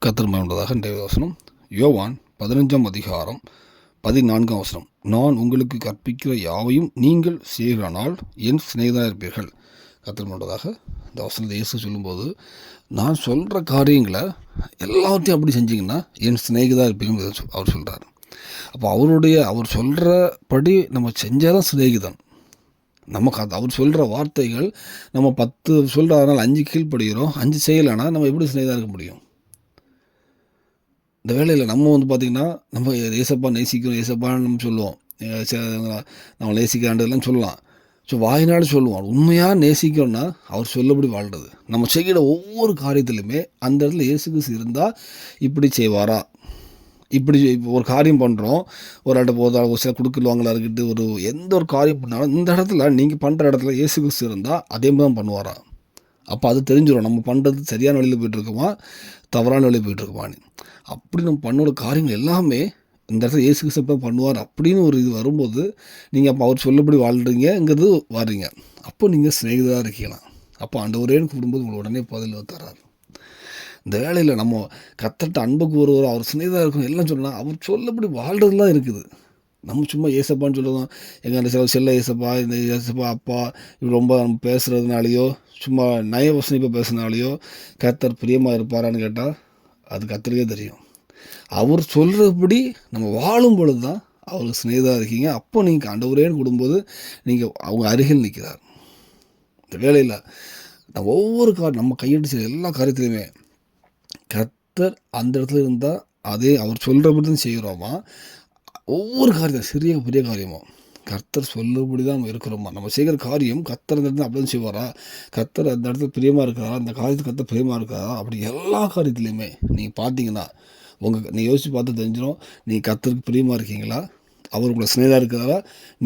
கர்த்தர் மகிமையுள்ளதாக. இன்றைய வசனம் யோவான் 15:14. நான் உங்களுக்கு கற்பிக்கிற யாவையும் நீங்கள் செய்கிறானால் என் சிநேகிதராக இருப்பீர்கள். கர்த்தர் மகிமையுள்ளதாக. இந்த வசனத்தை இயேசு சொல்லும்போது, நான் சொல்கிற காரியங்களை எல்லாத்தையும் அப்படி செஞ்சிங்கன்னா என் சிநேகிதராக இருப்பீங்கன்னு அவர் சொல்கிறார். அப்போ அவர் சொல்கிறபடி நம்ம செஞ்சால் தான் சிநேகிதன். நமக்கு அவர் சொல்கிற வார்த்தைகள் நம்ம 10 சொல்கிறதுனால 5 கீழ்ப்படுகிறோம், 5 செய்யலைன்னா நம்ம எப்படி சிநேகிதராக இருக்க முடியும்? இந்த வேலையில் நம்ம பார்த்திங்கன்னா, நம்ம ஏசப்பா நேசிக்கிறோம், ஏசப்பான்னு நம்ம சொல்லுவோம், நம்ம நேசிக்கிறாண்டெல்லாம் சொல்லலாம். ஸோ வாயினாலும் சொல்லுவோம். உண்மையாக நேசிக்கிறோன்னா அவர் சொல்லபடி வாழ்கிறது. நம்ம செய்கிற ஒவ்வொரு காரியத்திலுமே அந்த இடத்துல இயேசு கிறிஸ்து இருந்தால் இப்படி செய்வாரா, இப்படி ஒரு காரியம் பண்ணுறோம், ஒரு இடத்த போதால் ஒரு சில கொடுக்கலுவாங்களா இருக்கட்டு, எந்த ஒரு காரியம் பண்ணாலும் இந்த இடத்துல நீங்கள் பண்ணுற இடத்துல இயேசு கிறிஸ்து இருந்தால் அதே மாதிரி தான் பண்ணுவாரா? அப்போ அது தெரிஞ்சிடும் நம்ம பண்ணுறது சரியான வழியில் போய்ட்டுருக்குமா, தவறான வழியில் போய்ட்டுருக்குமான்னு. அப்படி நம்ம பண்ணோட காரியங்கள் எல்லாமே இந்த இடத்துல இயேசு கிறிஸ்து பண்ணுவார் அப்படின்னு ஒரு இது வரும்போது, நீங்கள் அப்போ அவர் சொல்லபடி வாழ்கிறீங்கிறது வர்றீங்க. அப்போ நீங்கள் சிநேகிதராக இருக்கீங்களா? அப்போ ஆண்டவரேன்னு கூப்பிடும்போது உங்களுக்கு உடனே பதில் தர்றாரு. இந்த வேலையில் நம்ம கர்த்தர்ட்ட அன்பு கூறுவோம், அவர் சிநேகிதராக இருக்கணும் எல்லாம் சொல்லலாம். அவர் சொல்லபடி வாழ்கிறதுலாம் இருக்குது. நம்ம சும்மா ஏசப்பான்னு சொல்லுவோம், எங்கள் செல்ல ஏசப்பா, இந்த ஏசப்பா அப்பா இப்படி ரொம்ப நம்ம பேசுகிறதுனாலையோ, சும்மா நயவசனிப்பாக பேசுனாலையோ கர்த்தர் பிரியமாக இருப்பாரான்னு கேட்டால் அது கர்த்தருக்கே தெரியும். அவர் சொல்கிறபடி நம்ம வாழும் பொழுது தான் அவருக்கு சிநேகிதராக இருக்கீங்க. அப்போ நீங்கள் ஆண்டவரேன்னு கூடும்போது நீங்கள் அவங்க அருகில் நிற்கிறார். இந்த வேலையில் நம்ம ஒவ்வொரு நம்ம கையெட்டு செய்கிற எல்லா காரியத்திலையுமே கர்த்தர் அந்த இடத்துல இருந்தால் அதே அவர் சொல்கிறபடி தான் செய்கிறோமா, ஒவ்வொரு காரியம் சிறிய பெரிய காரியமோ கர்த்தர் சொல்லபடி தான் நம்ம இருக்கிறோமா, நம்ம செய்கிற காரியம் கர்த்தர் அந்த இடத்துல அப்படி தான் செய்வாரா, கர்த்தர் அந்த இடத்துல பிரியமாக இருக்கிறாரா, அந்த காரியத்துக்கு கர்த்தர் பிரியமாக இருக்கிறாரா, அப்படி எல்லா காரியத்துலையுமே நீங்கள் பார்த்தீங்கன்னா நீங்கள் யோசித்து பார்த்து தெரிஞ்சிடும். நீங்கள் கர்த்தருக்கு பிரியமாக இருக்கீங்களா, அவர் உங்களை சிநேகிதராக இருக்கிறாரா,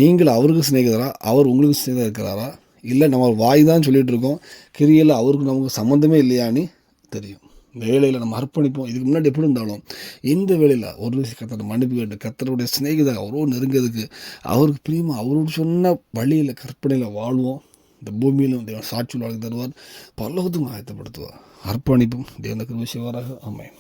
நீங்கள் அவருக்கு சிநேகிதரா, அவர் உங்களுக்கு சிநேகிதராக இருக்கிறாரா, இல்லை நம்ம வாய் தான் சொல்லிகிட்டு இருக்கோம், கிரியில் அவருக்கு நமக்கு சம்மந்தமே இல்லையான்னு தெரியும். இந்த வேலையில் நம்ம அர்ப்பணிப்போம். இதுக்கு முன்னாடி எப்படி இருந்தாலும் இந்த வேலையில் ஒரு நிமிஷம் கர்த்தரை மன்னிப்பு கேட்டு கர்த்தருடைய சிநேகிதராக அவரோடு நெருங்கிறதுக்கு அவருக்கு பிரியமாக அவரோடு சொன்ன வழியில் கற்பனையில் வாழ்வோம். இந்த பூமியிலும் தேவன் சாட்சி வாழ்க்கை தருவார், பரலோகத்துக்கும் ஆயத்தப்படுத்துவார். அர்ப்பணிப்பும் தேவனுக்கு விஷயவாராக. ஆமென்.